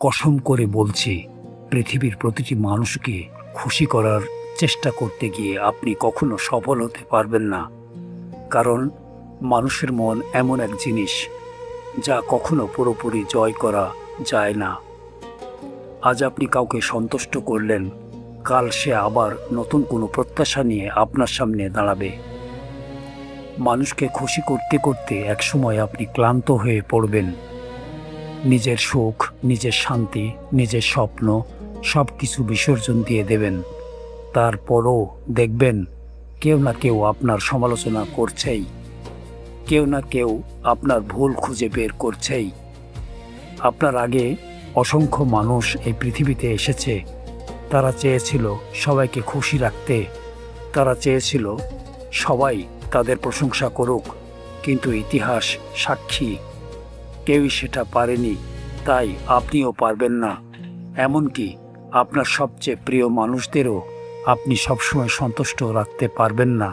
কসম করে বলছি, পৃথিবীর প্রতিটি মানুষকে খুশি করার চেষ্টা করতে গিয়ে আপনি কখনো সফল হতে পারবেন না। কারণ মানুষের মন এমন এক জিনিস যা কখনো পুরোপুরি জয় করা যায় না। আজ আপনি কাউকে সন্তুষ্ট করলেন, কাল সে আবার নতুন কোনো প্রত্যাশা নিয়ে আপনার সামনে দাঁড়াবে। মানুষকে খুশি করতে করতে একসময় আপনি ক্লান্ত হয়ে পড়বেন। নিজের সুখ, নিজের শান্তি, নিজের স্বপ্ন সব কিছু বিসর্জন দিয়ে দেবেন। তারপরও দেখবেন কেউ না কেউ আপনার সমালোচনা করছেই, কেউ না কেউ আপনার ভুল খুঁজে বের করছেই। আপনার আগে অসংখ্য মানুষ এই পৃথিবীতে এসেছে। তারা চেয়েছিল সবাইকে খুশি রাখতে, তারা চেয়েছিল সবাই তাদের প্রশংসা করুক, কিন্তু ইতিহাস সাক্ষী কেউই সেটা পারেনি। তাই আপনিও পারবেন না। এমনকি আপনার সবচেয়ে প্রিয় মানুষদেরও আপনি সবসময় সন্তুষ্ট রাখতে পারবেন না।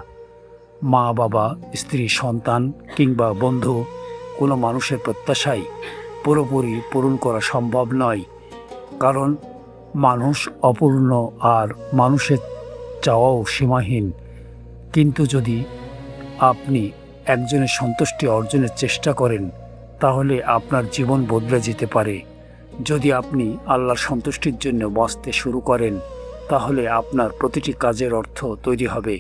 মা বাবা, স্ত্রী, সন্তান কিংবা বন্ধু, কোনো মানুষের প্রত্যাশাই পুরোপুরি পূরণ করা সম্ভব নয়। কারণ মানুষ অপূর্ণ আর মানুষের চাওয়াও সীমাহীন। কিন্তু যদি আপনি একজনের সন্তুষ্টি অর্জনের চেষ্টা করেন, তাহলে আপনার জীবন বদলে যেতে পারে। যদি আপনি আল্লাহর সন্তুষ্টির জন্য বাঁচতে শুরু করেন, তাহলে আপনার প্রতিটি কাজের অর্থ তৈরি হবে।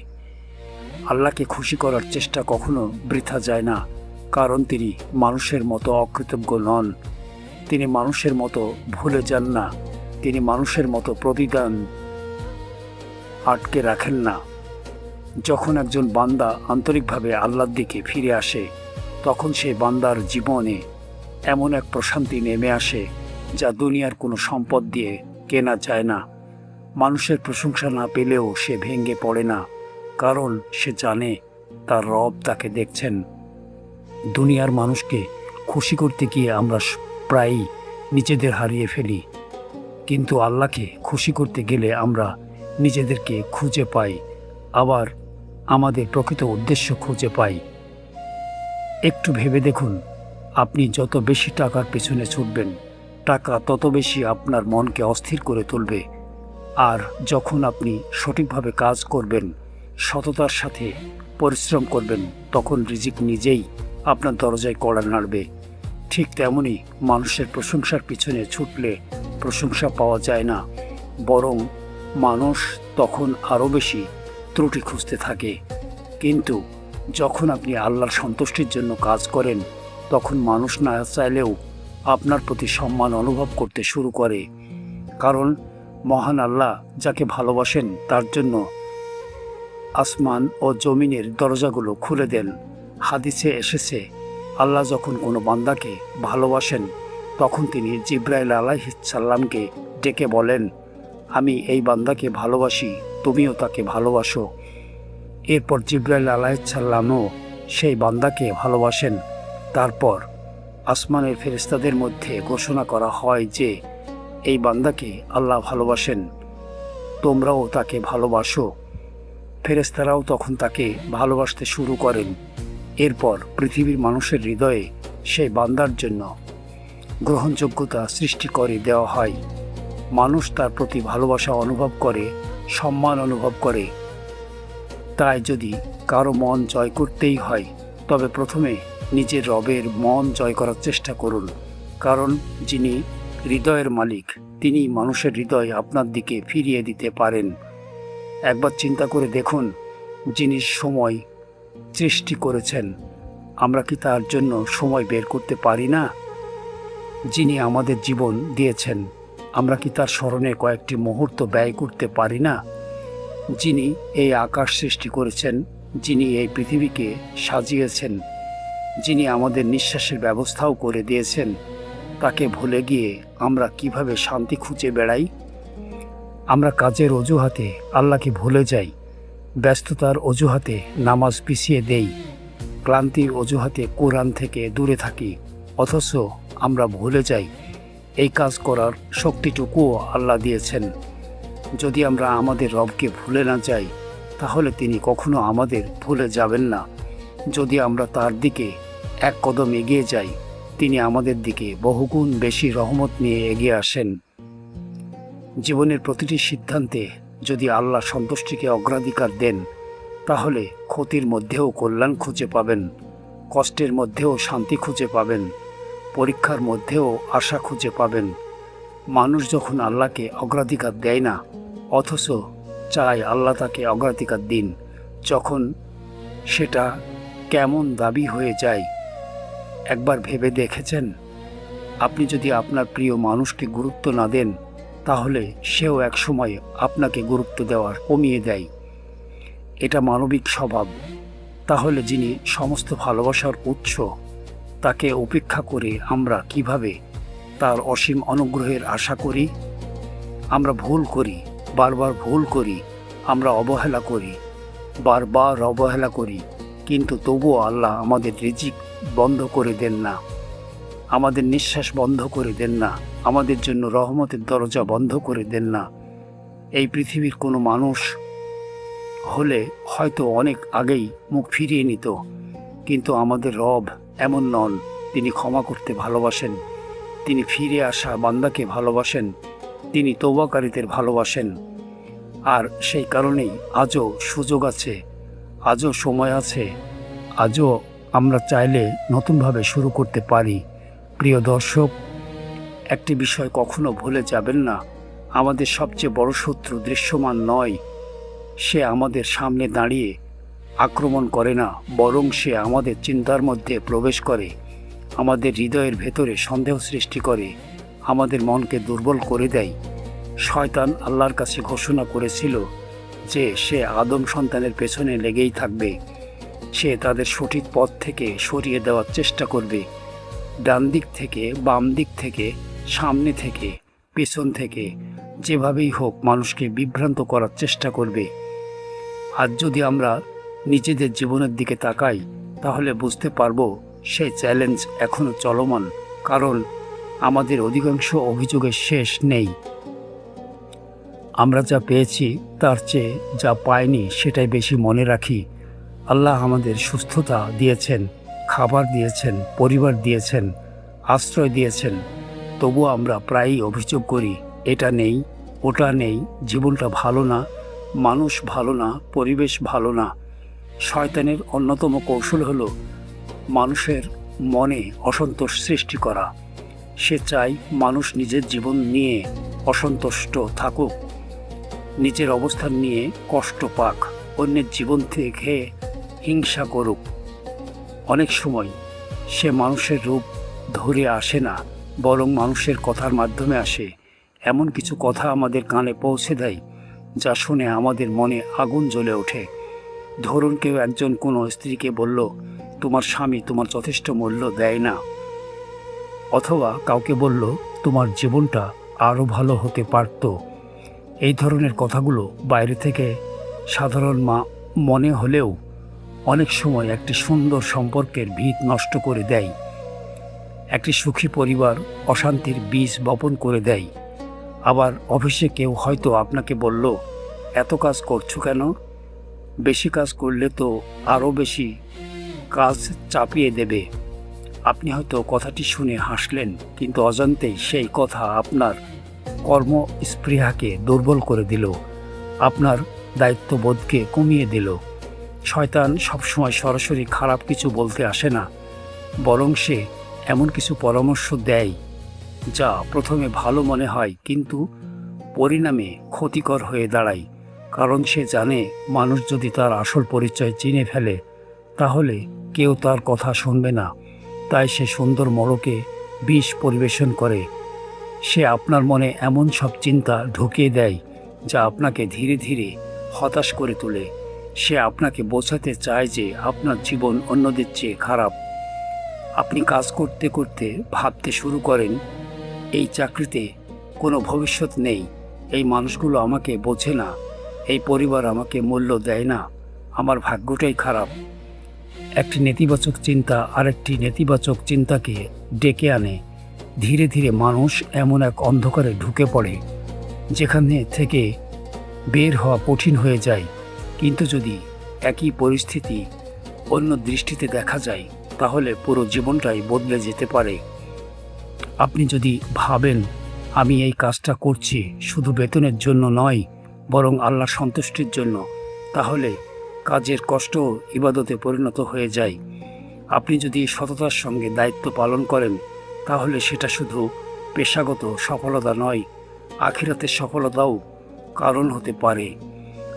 আল্লাহকে খুশি করার চেষ্টা কখনো বৃথা যায় না, কারণ তিনি মানুষের মতো অকৃতজ্ঞ নন। তিনি মানুষের মতো ভুলে যান না। তিনি মানুষের মতো প্রতিদান আটকে রাখেন না। যখন একজন বান্দা আন্তরিকভাবে আল্লাহর দিকে ফিরে আসে, তখন সেই বান্দার জীবনে এমন এক প্রশান্তি নেমে আসে যা দুনিয়ার কোনো সম্পদ দিয়ে কেনা যায় না। মানুষের প্রশংসা না পেলেও সে ভেঙে পড়ে না, কারণ সে জানে তার রব তাকে দেখছেন। দুনিয়ার মানুষকে খুশি করতে গিয়ে আমরা প্রায়ই নিজেদের হারিয়ে ফেলি, কিন্তু আল্লাহকে খুশি করতে গেলে আমরা নিজেদেরকে খুঁজে পাই, আবার আমাদের প্রকৃত উদ্দেশ্য খুঁজে পাই। একটু ভেবে দেখুন, আপনি যত বেশি টাকার পেছনে ছুটবেন, টাকা তত বেশি আপনার মনকে অস্থির করে তুলবে। আর যখন আপনি সঠিকভাবে কাজ করবেন, সততার সাথে পরিশ্রম করবেন, তখন রিজিক নিজেই আপনার দরজায় কড়া নাড়বে। ঠিক তেমনি মানুষের প্রশংসার পিছনে ছুটলে প্রশংসা পাওয়া যায় না, বরং মানুষ তখন আরও বেশি ত্রুটি খুঁজতে থাকে। কিন্তু যখন আপনি আল্লাহর সন্তুষ্টির জন্য কাজ করেন, তখন মানুষ না চাইলেও আপনার প্রতি সম্মান অনুভব করতে শুরু করে। কারণ মহান আল্লাহ যাকে ভালোবাসেন তার জন্য আসমান ও জমিনের দরজাগুলো খুলে দেন। হাদিসে এসেছে, আল্লাহ যখন কোনো বান্দাকে ভালোবাসেন, তখন তিনি জিবরাইল আলাইহিস সালামকে ডেকে বলেন, আমি এই বান্দাকে ভালোবাসি, তুমিও তাকে ভালোবাসো। এরপর জিবরাইল আলাইহিস সালামও সেই বান্দাকে ভালোবাসেন। তারপর আসমানের ফেরেশতাদের মধ্যে ঘোষণা করা হয় যে এই বান্দাকে আল্লাহ ভালোবাসেন, তোমরাও তাকে ভালোবাসো। ফেরেশতারাও তখন তাকে ভালোবাসতে শুরু করেন। এরপর পৃথিবীর মানুষের হৃদয়ে সেই বান্দার জন্য গ্রহণযোগ্যতা সৃষ্টি করে দেওয়া হয়। মানুষ তার প্রতি ভালোবাসা অনুভব করে, সম্মান অনুভব করে। তাই যদি কারো মন জয় করতেই হয়, তবে প্রথমে নিজের রবের মন জয় করার চেষ্টা করুন। কারণ যিনি হৃদয়ের মালিক, তিনি মানুষের হৃদয় আপনার দিকে ফিরিয়ে দিতে পারেন। একবার চিন্তা করে দেখুন, যিনি সময় সৃষ্টি করেছেন, আমরা কি তার জন্য সময় বের করতে পারি না? যিনি আমাদের জীবন দিয়েছেন, আমরা কি তার স্মরণে কয়েকটি মুহূর্ত ব্যয় করতে পারি না? যিনি এই আকাশ সৃষ্টি করেছেন, যিনি এই পৃথিবীকে সাজিয়েছেন, যিনি আমাদের নিঃশ্বাসের ব্যবস্থাও করে দিয়েছেন, তাকে ভুলে গিয়ে আমরা কিভাবে শান্তি খুঁজে বেড়াই? আমরা কাজের অজুহাতে আল্লাহকে ভুলে যাই, ব্যস্ততার অজুহাতে নামাজ পিছিয়ে দেই, ক্লান্তির অজুহাতে কোরআন থেকে দূরে থাকি। অথচ আমরা ভুলে যাই এই কাজ করার শক্তিটুকুও আল্লাহ দিয়েছেন। যদি আমরা আমাদের রবকে ভুলে না যাই, তাহলে তিনি কখনো আমাদের ভুলে যাবেন না। যদি আমরা তার দিকে এক কদম এগিয়ে যাই, তিনি আমাদের দিকে বহুগুণ বেশি রহমত নিয়ে এগিয়ে আসেন। জীবনের প্রতিটি সিদ্ধান্তে যদি আল্লাহ সন্তুষ্টিকে অগ্রাধিকার দেন, তাহলে ক্ষতির মধ্যেও কল্যাণ খুঁজে পাবেন, কষ্টের মধ্যেও শান্তি খুঁজে পাবেন, পরীক্ষার মধ্যেও আশা খুঁজে পাবেন। মানুষ যখন আল্লাহকে অগ্রাধিকার দেয় না, অথচ চায় আল্লাহ তাকে অগ্রাধিকার দিন, যখন সেটা কেমন দাবি হয়ে যায়। একবার ভেবে দেখেছেন, আপনি যদি আপনার প্রিয় মানুষকে গুরুত্ব না দেন, তাহলে সেও একসময় আপনাকে গুরুত্ব দেওয়ার কমিয়ে দেয়। এটা মানবিক স্বভাব। তাহলে যিনি সমস্ত ভালোবাসার উৎস, তাকে উপেক্ষা করে আমরা কিভাবে তার অসীম অনুগ্রহের আশা করি? আমরা ভুল করি, বারবার ভুল করি, আমরা অবহেলা করি, বারবার অবহেলা করি, কিন্তু তবুও আল্লাহ আমাদের রিজিক বন্ধ করে দেন না, আমাদের নিঃশ্বাস বন্ধ করে দেন না, আমাদের জন্য রহমতের দরজা বন্ধ করে দেন না। এই পৃথিবীর কোনো মানুষ হলে হয়তো অনেক আগেই মুখ ফিরিয়ে নিত, কিন্তু আমাদের রব এমন নন। তিনি ক্ষমা করতে ভালোবাসেন, তিনি ফিরে আসা বান্দাকে ভালোবাসেন, তিনি তওবাকারীদের ভালোবাসেন। আর সেই কারণেই আজও সুযোগ আছে, আজও সময় আছে, আজও আমরা চাইলে নতুনভাবে শুরু করতে পারি। প্রিয় দর্শক, একটি বিষয় কখনো ভুলে যাবেন না, আমাদের সবচেয়ে বড় শত্রু দৃশ্যমান নয়। সে আমাদের সামনে দাঁড়িয়ে আক্রমণ করে না, বরং সে আমাদের চিন্তার মধ্যে প্রবেশ করে, আমাদের হৃদয়ের ভেতরে সন্দেহ সৃষ্টি করে, আমাদের মনকে দুর্বল করে দেয়। শয়তান আল্লাহর কাছে ঘোষণা করেছিল যে সে আদম সন্তানের পেছনে লেগেই থাকবে। সে তাদের সঠিক পথ থেকে সরিয়ে দেওয়ার চেষ্টা করবে, ডান দিক থেকে, বাম দিক থেকে, সামনে থেকে, পেছন থেকে, যেভাবেই হোক মানুষকে বিভ্রান্ত করার চেষ্টা করবে। আজ যদি আমরা নিজেদের জীবনের দিকে তাকাই, তাহলে বুঝতে পারবো সেই চ্যালেঞ্জ এখনও চলমান, কারণ আমাদের অধিকাংশ অভিযোগের শেষ নেই। আমরা যা পেয়েছি তার চেয়ে যা পাইনি সেটাই বেশি মনে রাখি। আল্লাহ আমাদের সুস্থতা দিয়েছেন, খাবার দিয়েছেন, পরিবার দিয়েছেন, আশ্রয় দিয়েছেন, তবুও আমরা প্রায়ই অভিযোগ করি, এটা নেই, ওটা নেই, জীবনটা ভালো না, মানুষ ভালো না, পরিবেশ ভালো না। শয়তানের অন্যতম কৌশল হলো মানুষের মনে অসন্তোষ সৃষ্টি করা। সে চায় মানুষ নিজের জীবন নিয়ে অসন্তুষ্ট থাকুক, নিজের অবস্থান নিয়ে কষ্ট পাক, অন্যের জীবন থেকে হিংসা করুক। অনেক সময় সে মানুষের রূপ ধরে আসে না, বরং মানুষের কথার মাধ্যমে আসে। এমন কিছু কথা আমাদের কানে পৌঁছে দেয় যা শুনে আমাদের মনে আগুন জ্বলে ওঠে। ধরুন কেউ একজন কোনো স্ত্রীকে বলল, তোমার স্বামী তোমার যথেষ্ট মূল্য দেয় না, অথবা কাউকে বলল, তোমার জীবনটা আরও ভালো হতে পারত। এই ধরনের কথাগুলো বাইরে থেকে সাধারণ মনে হলেও অনেক সময় একটি সুন্দর সম্পর্কের ভিত নষ্ট করে দেয়। একটি সুখী পরিবার অশান্তির বীজ বপন করে দেয়। আবার অফিসে কেউ হয়তো আপনাকে বলল, এত কাজ করছো কেন? বেশি কাজ করলে তো আরও বেশি কাজ চাপিয়ে দেবে। আপনি হয়তো কথাটি শুনে হাসলেন, কিন্তু অজান্তেই সেই কথা আপনার কর্মস্পৃহাকে দুর্বল করে দিল, আপনার দায়িত্ববোধকে কমিয়ে দিল। শয়তান সবসময় সরাসরি খারাপ কিছু বলতে আসে না, বরং সে এমন কিছু পরামর্শ দেয় যা প্রথমে ভালো মনে হয়, কিন্তু পরিণামে ক্ষতিকর হয়ে দাঁড়ায়। কারণ সে জানে মানুষ যদি তার আসল পরিচয় চিনে ফেলে, তাহলে কেউ তার কথা শুনবে না। তাই সে সুন্দর মোড়কে বিষ পরিবেশন করে। সে আপনার মনে এমন সব চিন্তা ঢুকিয়ে দেয় যা আপনাকে ধীরে ধীরে হতাশ করে তোলে। সে আপনাকে বোঝাতে চায় যে আপনার জীবন অন্যদের চেয়ে খারাপ। আপনি কাজ করতে করতে ভাবতে শুরু করেন, এই চাকরিতে কোনো ভবিষ্যৎ নেই, এই মানুষগুলো আমাকে বোঝে না, এই পরিবার আমাকে মূল্য দেয় না, আমার ভাগ্যটাই খারাপ। একটি নেতিবাচক চিন্তা আরেকটি নেতিবাচক চিন্তাকে ডেকে আনে। ধীরে ধীরে মানুষ এমন এক অন্ধকারে ঢুকে পড়ে যেখানে থেকে বের হওয়া কঠিন হয়ে যায়। কিন্তু যদি একই পরিস্থিতি অন্য দৃষ্টিতে দেখা যায়, তাহলে পুরো জীবনটাই বদলে যেতে পারে। আপনি যদি ভাবেন আমি এই কাজটা করছি শুধু বেতনের জন্য নয়, বরং আল্লাহর সন্তুষ্টির জন্য, তাহলে কাজের কষ্টও ইবাদতে পরিণত হয়ে যায়। আপনি যদি সততার সঙ্গে দায়িত্ব পালন করেন, তাহলে সেটা শুধু পেশাগত সফলতা নয়, আখিরাতের সফলতাও কারণ হতে পারে।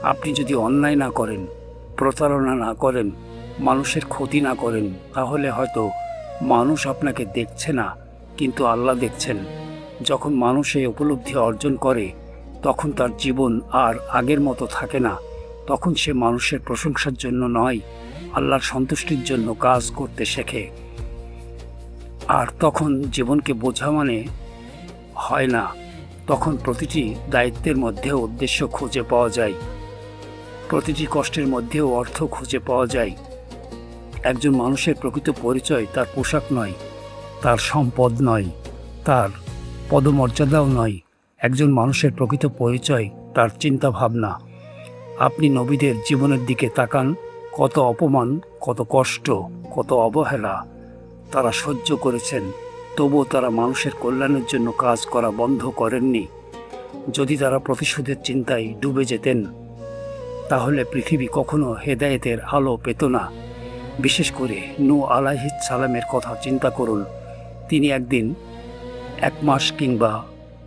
আপনি যদি অন্যায় না করেন, প্রতারণা না করেন, মানুষের ক্ষতি না করেন, তাহলে হয়তো মানুষ আপনাকে দেখছে না, কিন্তু আল্লাহ দেখছেন। যখন মানুষ এই উপলব্ধি অর্জন করে, তখন তার জীবন আর আগের মতো থাকে না। তখন সে মানুষের প্রশংসার জন্য নয়, আল্লাহর সন্তুষ্টির জন্য কাজ করতে শেখে। আর তখন জীবনকে বোঝা মানে হয় না। তখন প্রতিটি দায়িত্বের মধ্যেও উদ্দেশ্য খুঁজে পাওয়া যায়, প্রতিটি কষ্টের মধ্যেও অর্থ খুঁজে পাওয়া যায়। একজন মানুষের প্রকৃত পরিচয় তার পোশাক নয়, তার সম্পদ নয়, তার পদমর্যাদাও নয়। একজন মানুষের প্রকৃত পরিচয় তার চিন্তা ভাবনা। আপনি নবীদের জীবনের দিকে তাকান, কত অপমান, কত কষ্ট, কত অবহেলা তারা সহ্য করেছেন, তবুও তারা মানুষের কল্যাণের জন্য কাজ করা বন্ধ করেননি। যদি তারা প্রতিশোধের চিন্তায় ডুবে যেতেন, তাহলে পৃথিবী কখনো হেদায়েতের আলো পেত না। বিশেষ করে নূহ আলাইহিস সালামের কথা চিন্তা করুন। তিনি একদিন, এক মাস কিংবা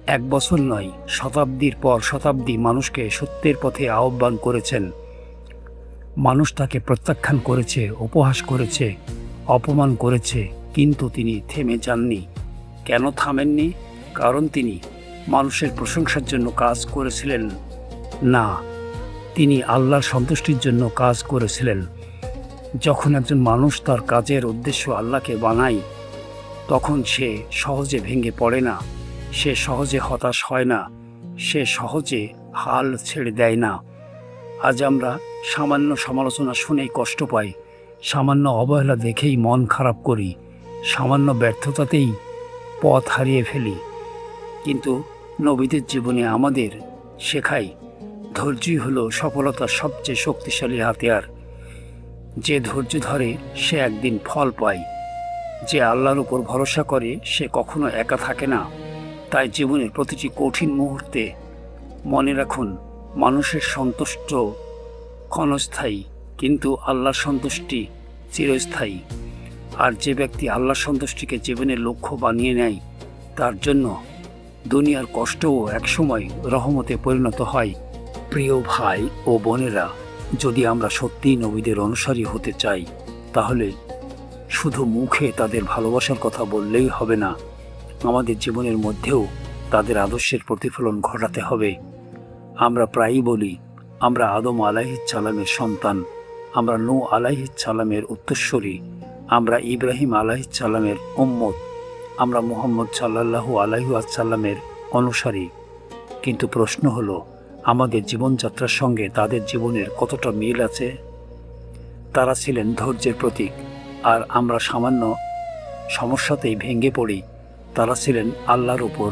এক বছর নয়, শতাব্দীর পর শতাব্দী মানুষকে সত্যের পথে আহ্বান করেছেন। মানুষ তাকে প্রত্যাখ্যান করেছে, উপহাস করেছে, অপমান করেছে, কিন্তু তিনি থেমে যাননি। কেন থামেননি? কারণ তিনি মানুষের প্রশংসার জন্য কাজ করেছিলেন না, তিনি আল্লাহর সন্তুষ্টির জন্য কাজ করেছিলেন। যখন একজন মানুষ তার কাজের উদ্দেশ্য আল্লাহকে বানায়, তখন সে সহজে ভেঙে পড়ে না, সে সহজে হতাশ হয় না, সে সহজে হাল ছেড়ে দেয় না। আজ আমরা সামান্য সমালোচনা শুনেই কষ্ট পাই, সামান্য অবহেলা দেখেই মন খারাপ করি, সামান্য ব্যর্থতাতেই পথ হারিয়ে ফেলি। কিন্তু নবীদের জীবনে আমাদের শেখায়, ধৈর্যই হলো সফলতার সবচেয়ে শক্তিশালী হাতিয়ার। যে ধৈর্য ধরে সে একদিন ফল পায়। যে আল্লাহর উপর ভরসা করে সে কখনো একা থাকে না। তাই জীবনের প্রতিটি কঠিন মুহূর্তে মনে রাখুন, মানুষের সন্তুষ্ট ক্ষণস্থায়ী, কিন্তু আল্লাহর সন্তুষ্টি চিরস্থায়ী। আর যে ব্যক্তি আল্লাহর সন্তুষ্টিকে জীবনের লক্ষ্য বানিয়ে নেয়, তার জন্য দুনিয়ার কষ্টও একসময় রহমতে পরিণত হয়। প্রিয় ভাই ও বোনেরা, যদি আমরা সত্যিই নবীদের অনুসারী হতে চাই, তাহলে শুধু মুখে তাদের ভালোবাসার কথা বললেই হবে না, আমাদের জীবনের মধ্যেও তাদের আদর্শের প্রতিফলন ঘটাতে হবে। আমরা প্রায়ই বলি আমরা আদম আলাইহিস সালামের সন্তান, আমরা নূহ আলাইহিস সালামের উত্তরসূরি, আমরা ইব্রাহিম আলাইহিস সালামের উম্মত, আমরা মুহাম্মদ সাল্লাল্লাহু আলাইহি ওয়াসাল্লামের অনুসারী। কিন্তু প্রশ্ন হলো, আমাদের জীবনযাত্রার সঙ্গে তাদের জীবনের কতটা মিল আছে? তারা ছিলেন ধৈর্যের প্রতীক, আর আমরা সামান্য সমস্যাতেই ভেঙে পড়ি। তারা ছিলেন আল্লাহর উপর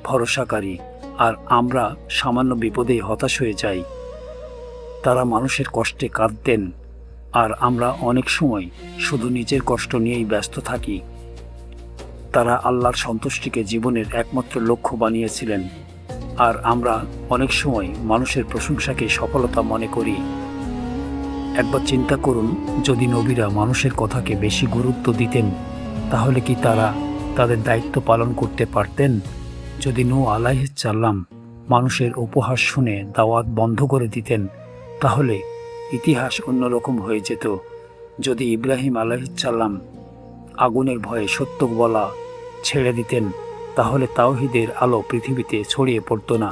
ভরসাকারী, আর আমরা সামান্য বিপদেই হতাশ হয়ে যাই। তারা মানুষের কষ্টে কাঁদতেন, আর আমরা অনেক সময় শুধু নিজের কষ্ট নিয়েই ব্যস্ত থাকি। তারা আল্লাহর সন্তুষ্টিকে জীবনের একমাত্র লক্ষ্য বানিয়েছিলেন, আর আমরা অনেক সময় মানুষের প্রশংসাকে সফলতা মনে করি। একবার চিন্তা করুন, যদি নবীরা মানুষের কথাকে বেশি গুরুত্ব দিতেন, তাহলে কি তারা তাদের দায়িত্ব পালন করতে পারতেন? যদি নূহ আলাইহিস সালাম মানুষের উপহাস শুনে দাওয়াত বন্ধ করে দিতেন, তাহলে ইতিহাস অন্যরকম হয়ে যেত। যদি ইব্রাহিম আলাইহিস সালাম আগুনের ভয়ে সত্য বলা ছেড়ে দিতেন, তাহলে তাওহীদের আলো পৃথিবীতে ছড়িয়ে পড়তো না।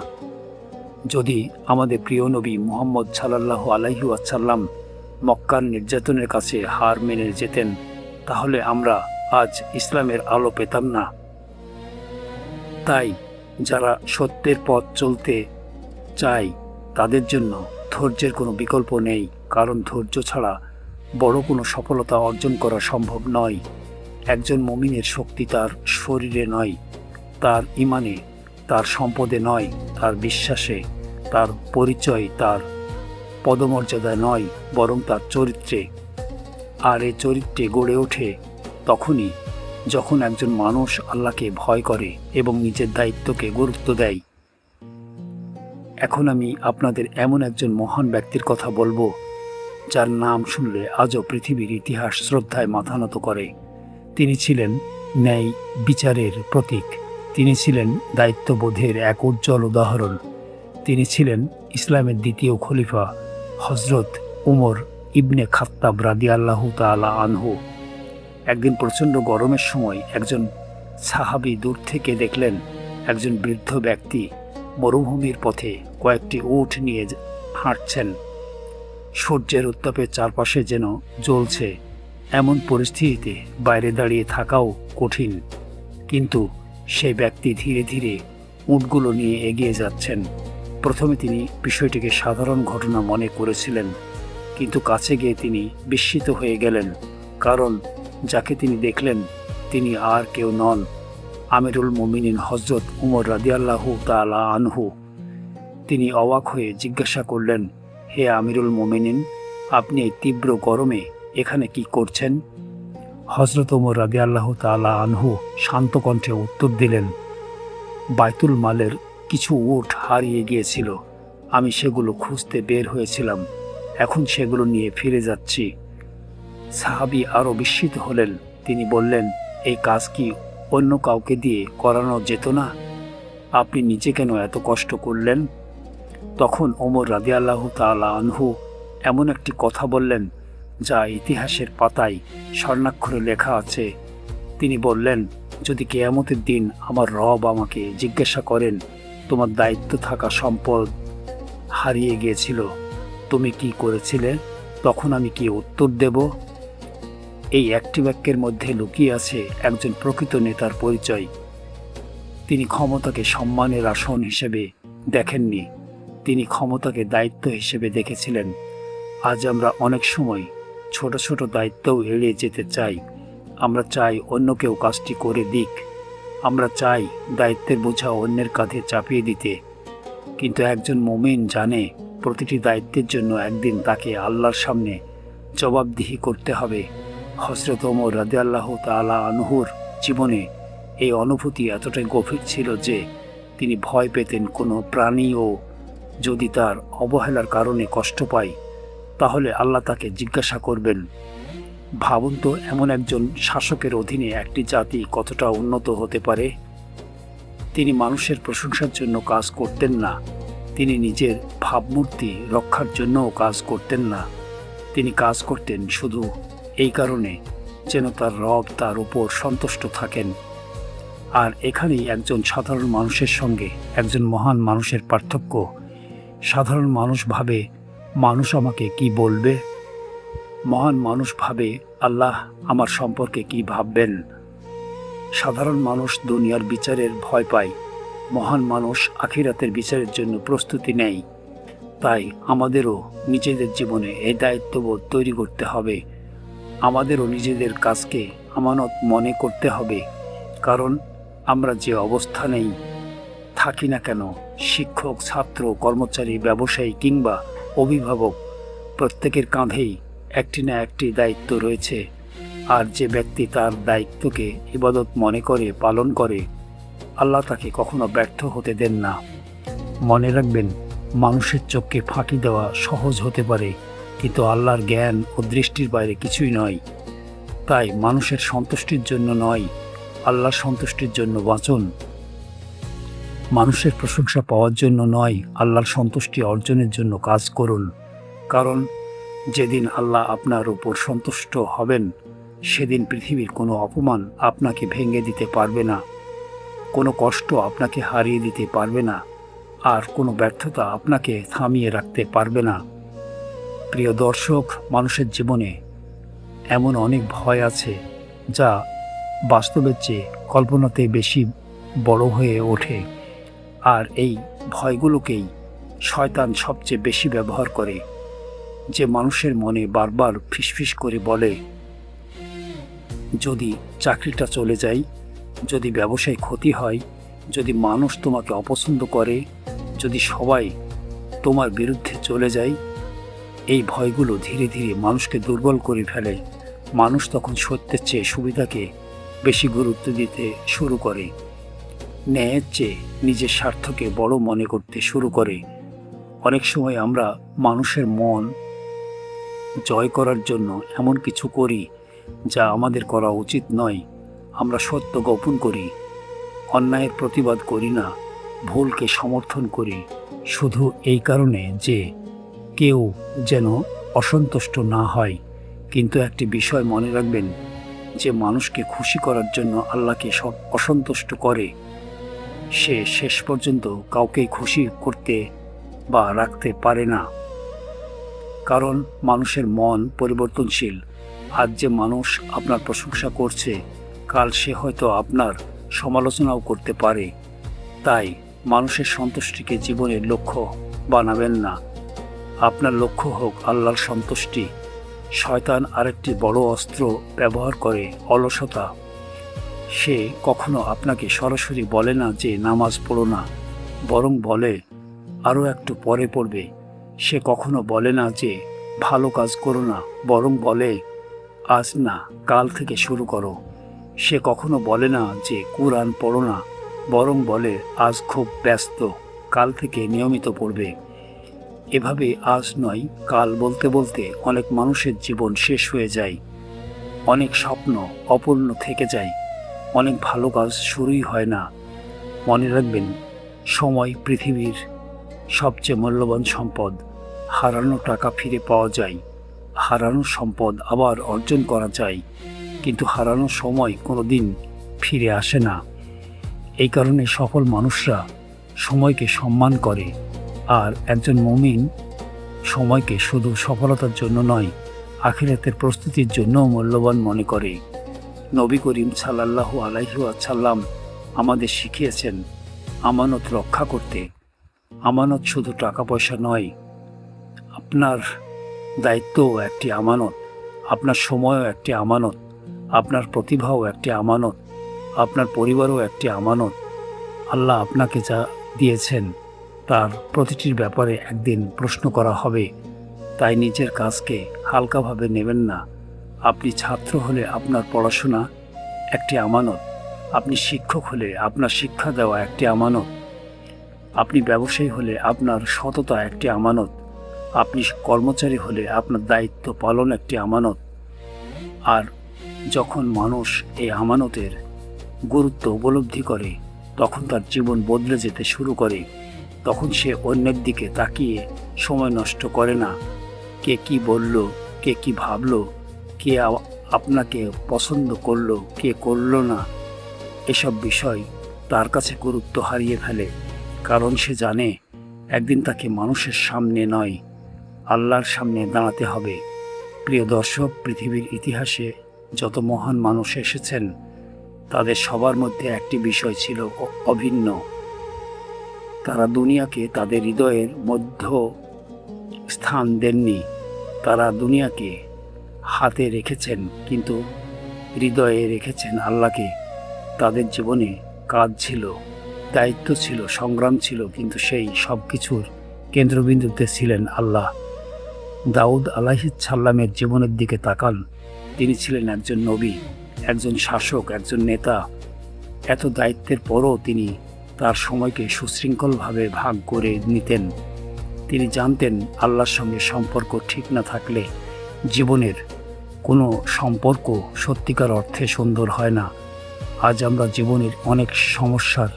যদি আমাদের প্রিয় নবী মুহাম্মদ সাল্লাল্লাহু আলাইহি ওয়াসাল্লাম মক্কার নির্যাতনের কাছে হার মেনে যেতেন, তাহলে আমরা আজ ইসলামের আলো পেতাম না। তাই যারা সত্যের পথ চলতে চায়, তাদের জন্য ধৈর্যের কোনো বিকল্প নেই, কারণ ধৈর্য ছাড়া বড় কোনো সফলতা অর্জন করা সম্ভব নয়। একজন মুমিনের শক্তি তার শরীরে নয়, তার ইমানে, তার সম্পদে নয়, তার বিশ্বাসে, তার পরিচয়, তার পদমর্যাদায় নয়, বরং তার চরিত্রে। আর এই চরিত্রে গড়ে ওঠে তখনই যখন একজন মানুষ আল্লাহকে ভয় করে এবং নিজের দায়িত্বকে গুরুত্ব দেয়। এখন আমি আপনাদের এমন একজন মহান ব্যক্তির কথা বলবো যার নাম শুনলে আজও পৃথিবীর ইতিহাস শ্রদ্ধায় মাথা নত করে। তিনি ছিলেন ন্যায় বিচারের প্রতীক। তিনি ছিলেন দায়িত্ববোধের এক উজ্জ্বল উদাহরণ। তিনি ছিলেন ইসলামের দ্বিতীয় খলিফা হজরত উমর ইবনে খাত্তাব রাদিয়াল্লাহু তাআলা আনহু। একদিন প্রচণ্ড গরমের সময় একজন সাহাবী দূর থেকে দেখলেন একজন বৃদ্ধ ব্যক্তি মরুভূমির পথে কয়েকটি উট নিয়ে হাঁটছেন। সূর্যের উত্তাপে চারপাশে যেন জ্বলছে। এমন পরিস্থিতিতে বাইরে দাঁড়িয়ে থাকাও কঠিন, কিন্তু সেই ব্যক্তি ধীরে ধীরে উটগুলো নিয়ে এগিয়ে যাচ্ছেন। প্রথমে তিনি বিষয়টিকে সাধারণ ঘটনা মনে করেছিলেন, কিন্তু কাছে গিয়ে তিনি বিস্মিত হয়ে গেলেন, কারণ যাকে তিনি দেখলেন তিনি আর কেউ নন, আমিরুল মুমিনিন হজরত উমর রাদিয়াল্লাহু তাআলা আনহু। তিনি অবাক হয়ে জিজ্ঞাসা করলেন, হে আমিরুল মুমিনিন, আপনি এই তীব্র গরমে এখানে কি করছেন? হজরত উমর রাদিয়াল্লাহু তাআলা আনহু শান্ত কণ্ঠে উত্তর দিলেন, বাইতুল মালের কিছু উট হারিয়ে গিয়েছিল, আমি সেগুলো খুঁজতে বের হয়েছিলাম, এখন সেগুলো নিয়ে ফিরে যাচ্ছি। সাহাবী আরও বিস্মিত হলেন। তিনি বললেন, এই কাজ কি অন্য কাউকে দিয়ে করানো যেত না? আপনি নিজে কেন এত কষ্ট করলেন? তখন ওমর রাদিয়াল্লাহু তাআলা আনহু এমন একটি কথা বললেন যা ইতিহাসের পাতায় স্বর্ণাক্ষরে লেখা আছে। তিনি বললেন, যদি কিয়ামতের দিন আমার রব আমাকে জিজ্ঞাসা করেন, তোমার দায়িত্ব থাকা সম্পদ হারিয়ে গিয়েছিল, তুমি কি করেছিলে? তখন আমি কি উত্তর দেব? এই একটি বাক্যের মধ্যে লুকিয়ে আছে একজন প্রকৃত নেতার পরিচয়। তিনি ক্ষমতাকে সম্মানের আসন হিসেবে দেখেননি, তিনি ক্ষমতাকে দায়িত্ব হিসেবে দেখেছিলেন। আজ আমরা অনেক সময় ছোট ছোট দায়িত্বও এড়িয়ে যেতে চাই। আমরা চাই অন্য কেউ কাজটি করে দিক, আমরা চাই দায়িত্বের বোঝা অন্যের কাঁধে চাপিয়ে দিতে। কিন্তু একজন মুমিন জানে প্রতিটি দায়িত্বের জন্য একদিন তাকে আল্লাহর সামনে জবাবদিহি করতে হবে। হযরত ওমর রাদিয়াল্লাহু তাআলা আনহুর জীবনে এই অনুভূতি এতটাই গভীর ছিল যে তিনি ভয় পেতেন কোনো প্রাণীও যদি তার অবহেলার কারণে কষ্ট পায়, তাহলে আল্লাহ তাকে জিজ্ঞাসা করবেন। ভাবুন তো, এমন একজন শাসকের অধীনে একটি জাতি কতটা উন্নত হতে পারে। তিনি মানুষের প্রশংসার জন্য কাজ করতেন না, তিনি নিজের ভাবমূর্তি রক্ষার জন্যও কাজ করতেন না। তিনি কাজ করতেন শুধু এই কারণে যেন তার রব তার উপর সন্তুষ্ট থাকেন। আর এখানেই একজন সাধারণ মানুষের সঙ্গে একজন মহান মানুষের পার্থক্য। সাধারণ মানুষ ভাবে মানুষ আমাকে কি বলবে, মহান মানুষ ভাবে আল্লাহ আমার সম্পর্কে কি ভাববেন। সাধারণ মানুষ দুনিয়ার বিচারের ভয় পায়, মহান মানুষ আখিরাতের বিচারের জন্য প্রস্তুতি নেয়। তাই আমাদেরও নিজেদের জীবনে এই দায়িত্ববোধ তৈরি করতে হবে। আমাদেরও নিজেদের কাজকে আমানত মনে করতে হবে, কারণ আমরা যে অবস্থানেই থাকি না কেন, শিক্ষক, ছাত্র, কর্মচারী, ব্যবসায়ী কিংবা অভিভাবক, প্রত্যেকের কাঁধেই একটি না একটি দায়িত্ব রয়েছে। আর যে ব্যক্তি তার দায়িত্বকে ইবাদত মনে করে পালন করে, আল্লাহ তাকে কখনো ব্যর্থ হতে দেন না। মনে রাখবেন, মানুষের চোখকে ফাঁকি দেওয়া সহজ হতে পারে, কিন্তু আল্লাহর জ্ঞান ও দৃষ্টির বাইরে কিছুই নয়। তাই মানুষের সন্তুষ্টির জন্য নয়, আল্লাহর সন্তুষ্টির জন্য বাঁচুন। মানুষের প্রশংসা পাওয়ার জন্য নয়, আল্লাহর সন্তুষ্টি অর্জনের জন্য কাজ করুন। কারণ যেদিন আল্লাহ আপনার উপর সন্তুষ্ট হবেন, সেদিন পৃথিবীর কোনো অপমান আপনাকে ভেঙে দিতে পারবে না, কোনো কষ্ট আপনাকে হারিয়ে দিতে পারবে না, আর কোনো ব্যর্থতা আপনাকে থামিয়ে রাখতে পারবে না। প্রিয় দর্শক, মানুষের জীবনে এমন অনেক ভয় আছে যা বাস্তবের চেয়ে কল্পনাতে বেশি বড় হয়ে ওঠে। আর এই ভয়গুলোকেই শয়তান সবচেয়ে বেশি ব্যবহার করে। যে মানুষের মনে বারবার ফিসফিস করে বলে, যদি চাকরিটা চলে যায়, যদি ব্যবসায় ক্ষতি হয়, যদি মানুষ তোমাকে অপছন্দ করে, যদি সবাই তোমার বিরুদ্ধে চলে যায়, এই ভয়গুলো ধীরে ধীরে মানুষকে দুর্বল করে ফেলে। মানুষ তখন সত্যের চেয়ে সুবিধাকে বেশি গুরুত্ব দিতে শুরু করে, ন্যায়ের চেয়ে নিজের স্বার্থকে বড় মনে করতে শুরু করে। অনেক সময় আমরা মানুষের মন জয় করার জন্য এমন কিছু করি যা আমাদের করা উচিত নয়। আমরা সত্য গোপন করি, অন্যায়ের প্রতিবাদ করি না, ভুলকে সমর্থন করি শুধু এই কারণে যে কেউ যেন অসন্তুষ্ট না হয়। কিন্তু একটি বিষয় মনে রাখবেন, যে মানুষকে খুশি করার জন্য আল্লাহকে অসন্তুষ্ট করে, সে শেষ পর্যন্ত কাউকেই খুশি করতে বা রাখতে পারে না। কারণ মানুষের মন পরিবর্তনশীল। আজ যে মানুষ আপনার প্রশংসা করছে, কাল সে হয়তো আপনার সমালোচনাও করতে পারে। তাই মানুষের সন্তুষ্টিকে জীবনের লক্ষ্য বানাবেন না। আপনার লক্ষ্য হোক আল্লাহর সন্তুষ্টি। শয়তান আরেকটি বড় অস্ত্র ব্যবহার করে, অলসতা। সে কখনো আপনাকে সরাসরি বলে না যে নামাজ পড়ো না, বরং বলে আরও একটু পরে পড়বে। সে কখনো বলে না যে ভালো কাজ করো না, বরং বলে আজ না, কাল থেকে শুরু করো। সে কখনো বলে না যে কুরআন পড়ো না, বরং বলে আজ খুব ব্যস্ত, কাল থেকে নিয়মিত পড়বে। এভাবে আজ নয় কাল বলতে বলতে অনেক মানুষের জীবন শেষ হয়ে যায়, অনেক স্বপ্ন অপূর্ণ থেকে যায়, অনেক ভালো কাজ শুরুই হয় না। মনে রাখবেন, সময় পৃথিবীর সবচেয়ে মূল্যবান সম্পদ। হারানো টাকা ফিরে পাওয়া যায়, হারানো সম্পদ আবার অর্জন করা যায়, কিন্তু হারানো সময় কোনো দিন ফিরে আসে না। এই কারণে সফল মানুষরা সময়কে সম্মান করে, আর একজন মুমিন সময়কে শুধু সফলতার জন্য নয়, আখিরাতের প্রস্তুতির জন্যও মূল্যবান মনে করে। নবী করিম সাল্লাল্লাহু আলাইহি ওয়াসাল্লাম আমাদের শিখিয়েছেন আমানত রক্ষা করতে। আমানত শুধু টাকা পয়সা নয়, আপনার দায়িত্বও একটি আমানত, আপনার সময়ও একটি আমানত, আপনার প্রতিভাও একটি আমানত, আপনার পরিবারও একটি আমানত। আল্লাহ আপনাকে যা দিয়েছেন তার প্রতিটির ব্যাপারে একদিন প্রশ্ন করা হবে। তাই নিজের কাজকে হালকাভাবে নেবেন না। আপনি ছাত্র হলে আপনার পড়াশোনা একটি আমানত, আপনি শিক্ষক হলে আপনার শিক্ষা দেওয়া একটি আমানত, আপনি ব্যবসায়ী হলে আপনার সততা একটি আমানত, আপনি কর্মচারী হলে আপনার দায়িত্ব পালন একটি আমানত। আর যখন মানুষ এই আমানতের গুরুত্ব উপলব্ধি করে, তখন তার জীবন বদলে যেতে শুরু করে। তখন সে অন্যের দিকে তাকিয়ে সময় নষ্ট করে না। কে কি বলল, কে কি ভাবলো, কে আপনাকে পছন্দ করলো, কে করলো না, এসব বিষয় তার কাছে গুরুত্ব হারিয়ে ফেলে। কারণ সে জানে একদিন তাকে মানুষের সামনে নয়, আল্লাহর সামনে দাঁড়াতে হবে। প্রিয় দর্শক, পৃথিবীর ইতিহাসে যত মহান মানুষ এসেছেন, তাদের সবার মধ্যে একটি বিষয় ছিল অভিন্ন। তারা দুনিয়াকে তাদের হৃদয়ের মধ্যে স্থান দেননি। তারা দুনিয়াকে হাতে রেখেছেন, কিন্তু হৃদয়ে রেখেছেন আল্লাহকে। তাদের জীবনে কাজ ছিল, দায়িত্ব ছিল, সংগ্রাম ছিল, কিন্তু সেই সব কিছুর কেন্দ্রবিন্দুতে ছিলেন আল্লাহ। দাউদ আলাইহিস সালামের জীবনের দিকে তাকান। তিনি ছিলেন একজন নবী, একজন শাসক, একজন নেতা। এত দায়িত্বের পরও তিনি তার সময়কে সুশৃঙ্খলভাবে ভাগ করে নিতেন। তিনি জানতেন আল্লাহর সঙ্গে সম্পর্ক ঠিক না থাকলে জীবনের কোনো সম্পর্ক সত্যিকার অর্থে সুন্দর হয় না। আজ আমরা জীবনের অনেক সমস্যার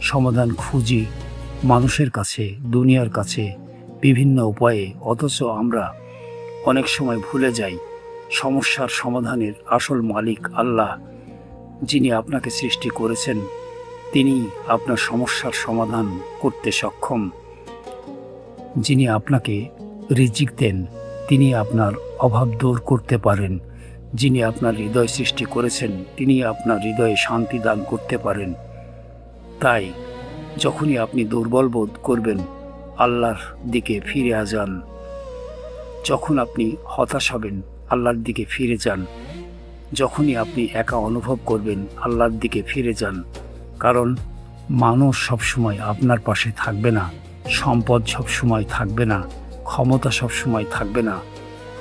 সমাধান খুঁজি মানুষের কাছে, দুনিয়ার কাছে, বিভিন্ন উপায়ে। অথচ আমরা অনেক সময় ভুলে যাই সমস্যার সমাধানের আসল মালিক আল্লাহ। যিনি আপনাকে সৃষ্টি করেছেন, তিনি আপনার সমস্যার সমাধান করতে সক্ষম। যিনি আপনাকে রিজিক দেন, তিনি আপনার অভাব দূর করতে পারেন। যিনি আপনার হৃদয় সৃষ্টি করেছেন, তিনি আপনার হৃদয়ে শান্তি দান করতে পারেন। তাই যখনই আপনি দুর্বল বোধ করবেন, আল্লাহর দিকে ফিরে যান। যখন আপনি হতাশ হবেন, আল্লাহর দিকে ফিরে যান। যখনই আপনি একা অনুভব করবেন, আল্লাহর দিকে ফিরে যান। কারণ মানুষ সবসময় আপনার পাশে থাকবে না, সম্পদ সবসময় থাকবে না, ক্ষমতা সবসময় থাকবে না,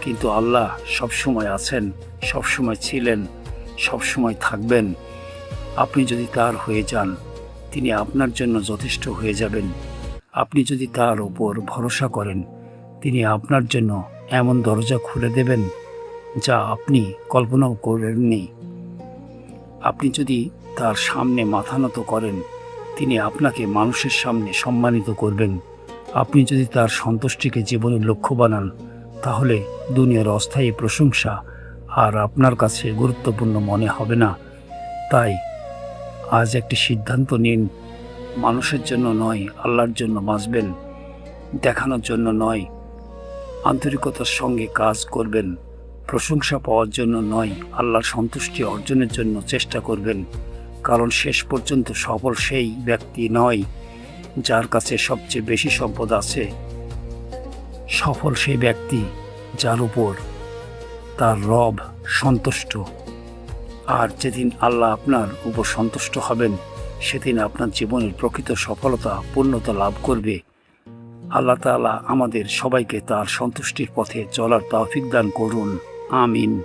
কিন্তু আল্লাহ সবসময় আছেন, সবসময় ছিলেন, সবসময় থাকবেন। আপনি যদি তার হয়ে যান, তিনি আপনার জন্য যথেষ্ট হয়ে যাবেন। আপনি যদি তার ওপর ভরসা করেন, তিনি আপনার জন্য এমন দরজা খুলে দেবেন যা আপনি কল্পনাও করেননি। আপনি যদি তার সামনে মাথা নত করেন, তিনি আপনাকে মানুষের সামনে সম্মানিত করবেন। আপনি যদি তার সন্তুষ্টিকে জীবনের লক্ষ্য বানান, তাহলে দুনিয়ার অস্থায়ী প্রশংসা আর আপনার কাছে গুরুত্বপূর্ণ মনে হবে না। তাই আজ একটি সিদ্ধান্ত নিন, মানুষের জন্য নয়, আল্লাহর জন্য বাঁচবেন। দেখানোর জন্য নয়, আন্তরিকতার সঙ্গে কাজ করবেন। প্রশংসা পাওয়ার জন্য নয়, আল্লাহর সন্তুষ্টি অর্জনের জন্য চেষ্টা করবেন। কারণ শেষ পর্যন্ত সফল সেই ব্যক্তি নয় যার কাছে সবচেয়ে বেশি সম্পদ আছে। সফল সেই ব্যক্তি যার উপর তার রব সন্তুষ্ট। আর যেদিন আল্লাহ আপনার উপর সন্তুষ্ট হবেন, সেদিন আপনার জীবনের প্রকৃত সফলতা, পূর্ণতা লাভ করবে। আল্লাহ তাআলা আমাদের সবাইকে তার সন্তুষ্টির পথে চলার তৌফিক দান করুন। আমিন।